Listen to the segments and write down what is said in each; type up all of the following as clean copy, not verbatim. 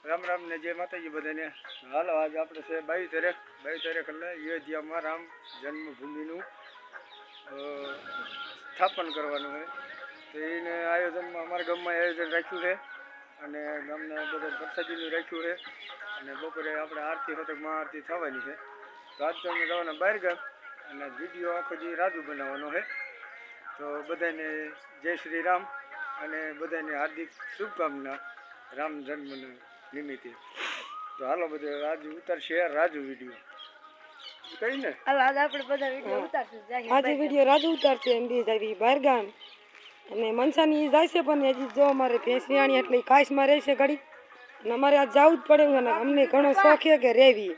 રામ રામ ને જય માતાજી બધાને. હાલો આજે આપણે છે 22 તારીખ એટલે અયોધ્યામાં રામ જન્મભૂમિનું સ્થાપન કરવાનું હોય તો એને આયોજનમાં અમારા ગામમાં આયોજન રાખ્યું છે અને ગામના બધા પ્રસાદીનું રાખ્યું છે અને બપોરે આપણે આરતી હોતે મહાઆરતી થવાની છે. તો આજ તો અમે જવાના બહાર ગામ અને વિડીયો આખો જે રાજુ બનાવવાનો છે. તો બધાને જય શ્રી રામ અને બધાને હાર્દિક શુભકામના રામ જન્મના નિમિત્તે. તો હાલો બધે રાજુ ઉતારશે રાજુ વિડીયો કઈ ને આજે આપણે બધા વિડીયો ઉતારશું. આજે વિડીયો રાજુ ઉતારશે એમ બી જાવી બહાર ગામ અને મનસાની જાય છે પણ હજી જો અમારે ભેંસ વિયાણી એટલે કાશમાં રહેશે ઘડી અને અમારે આજ જવું જ પડે અને અમને ઘણો શોખ છે કે રહેવી.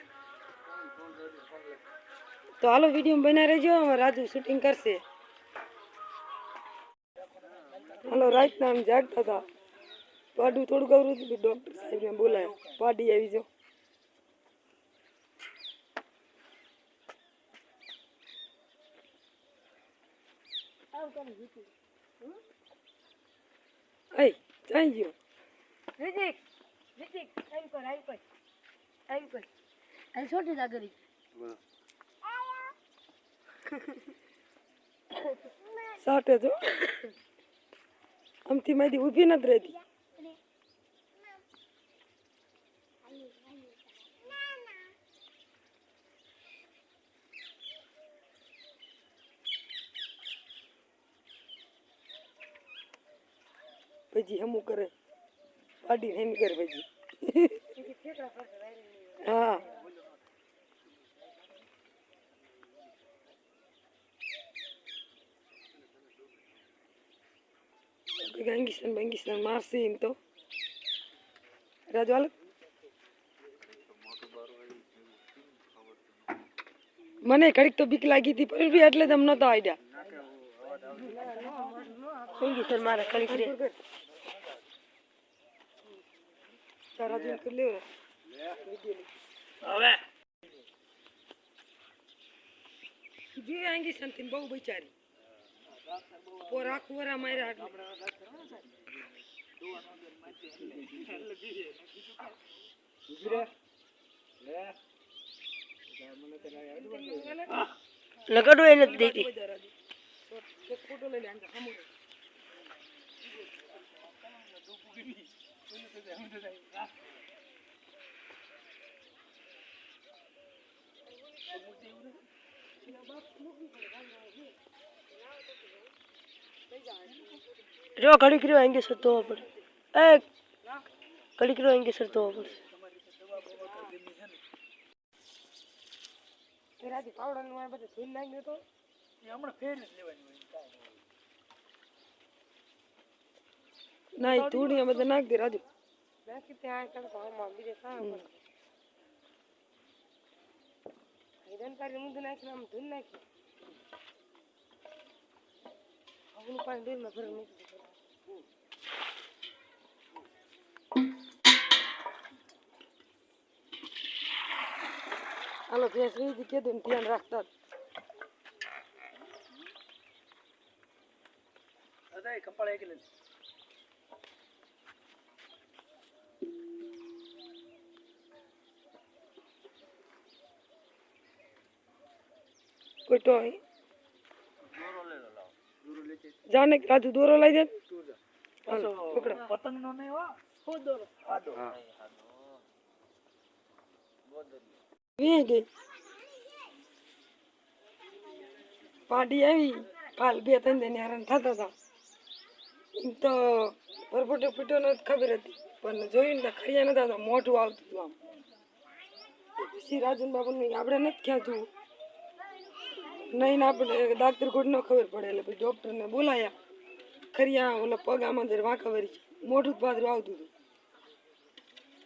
તો હાલો વિડીયો બના રહેજો અમારે રાજુ શૂટિંગ કરશે. હાલો રાતના આમ જાગતા હતા પાડું થોડુંક અવરું હતું ડૉક્ટર સાહેબને બોલાયા પાડી આવી જાઓ. Hey, thank you. રિતિક આવી કોઈ આ છોટી જા કરી સાટે જો આમથી મારી ઊભી નથી રહેતી. પછી હમું કરે પાડી હેમ કરે પછી હા ગંગીસન મારશે એમ તો રાજુ હાલ મને ઘડીક તો બીક લાગી હતી પણ બી એટલે તમ નતો આઈડિયા ગંગીસન મારે ઘડીક રે રાજુ કરી લે હવે જી આંગી સંતીન બહુ બિચારી પોરા ખોરા માર્યા લગાડો એને દેતી ફોટો લઈ લે જો ઘડી કર્યો આંગે સરતો પડે એ ઘડી કર્યો આંગે સરતો પડે રાજી પાવડાનું આ બધું ધૂન નાખ્યું તો એ હમણાં ફેર જ લેવાની હોય ના એ ધૂળ બધા નાખ દે રાજુ નાખી ત્યાં કરતો હમણાં બીજે કામ હિરન પારી મુંદ નાખી આમ ધૂન નાખી આપણું પાણી દૂરમાં ભરી મૂકી હાલો ભેંસ રહી કીધું ને ધ્યાન રાખતા દાદા કપાળ એક લે કોઈ તો જાને રાજુ દોરો લઈ દે પતંગ નો નહીં હો દોરો ગઈ પાડી આવી કાલ 2-3 દિન હેરાન થતા હતા એમ તો પરપોટો પીટો ન ખબર હતી પણ જોયું ને ખરિયા નતા તો મોઢું આવતું હતું આમ પછી રાજન બાબુને આપણે નથી ખ્યાતું નહીં આપણે ડાક્ટર કોઈ ન ખબર પડે એટલે પછી ડૉક્ટરને બોલાયા ખરિયા ઓલા પગ આમાં અંદર વાંકા વરી મોઢું જ પાદરું આવતું હતું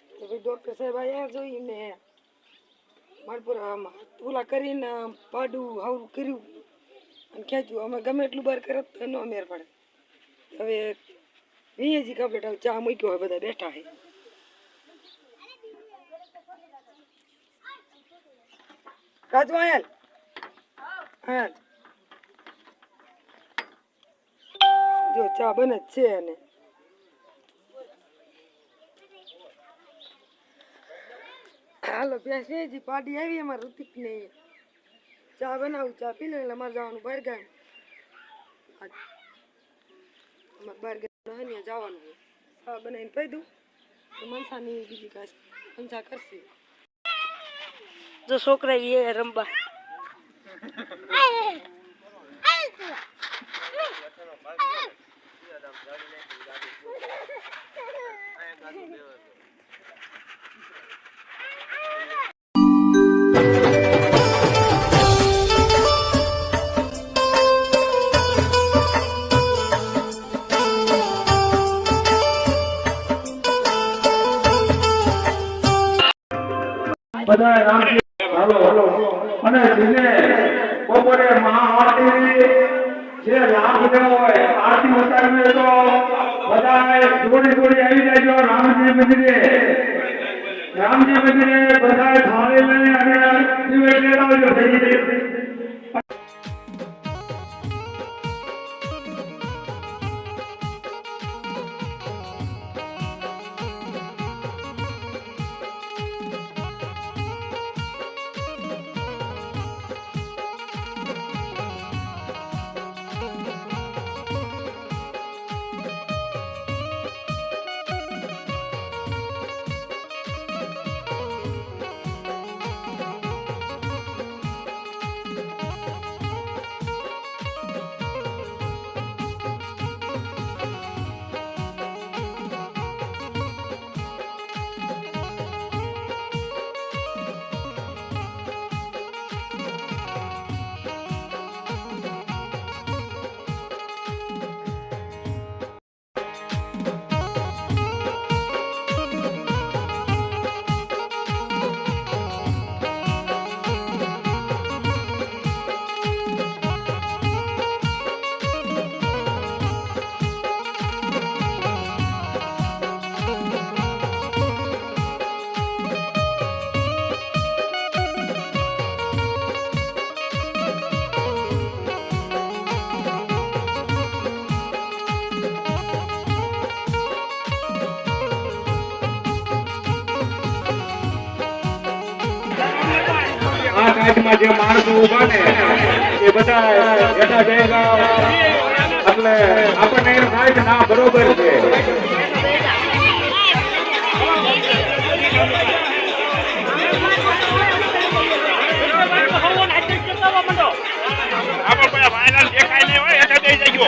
તો પછી ડૉક્ટર સાહેબ અહીંયા જોઈને મારપુર ઓલા કરીને પાડું હાવરું કર્યું અને ખેંચ્યું અમે ગમે એટલું બહાર કરત તો ન મેર પડે. હવે વીએજી કપડે ચા મૂક્યો હોય બધા બેઠા છે. રાજુ આયલ હા જો ચા બને જ છે અને હાલો ભેંસ વેચી પાર્ટી આવી અમારે ઋતિક ને ચા બનાવું ચા પી લે એટલે અમારે જવાનું બહાર ગામ અમારે બહાર ગામ ને જવાનું હોય ચા બનાવીને પી દઉં તો મનસાની બીજી કાંઈ મનસા કરશે જો છોકરા એ રમવા બધા રામજી હાલો અને જેને બપોરે મહાઆરતી જે લાભ લેવો હોય આરતી ઉતારવી તો બધા જોડી આવી જાયજો રામજી મંદિરે બધા થાળી લઈને અને દિવે લેવડાવજો આ કાજમાં જે માણસો ઉભા ને એ બધા બેઠા જયેલા એટલે આપણને એમ થાય કે ના બરોબર છે દેખાય નહીં હોય એટલે દઈ જજો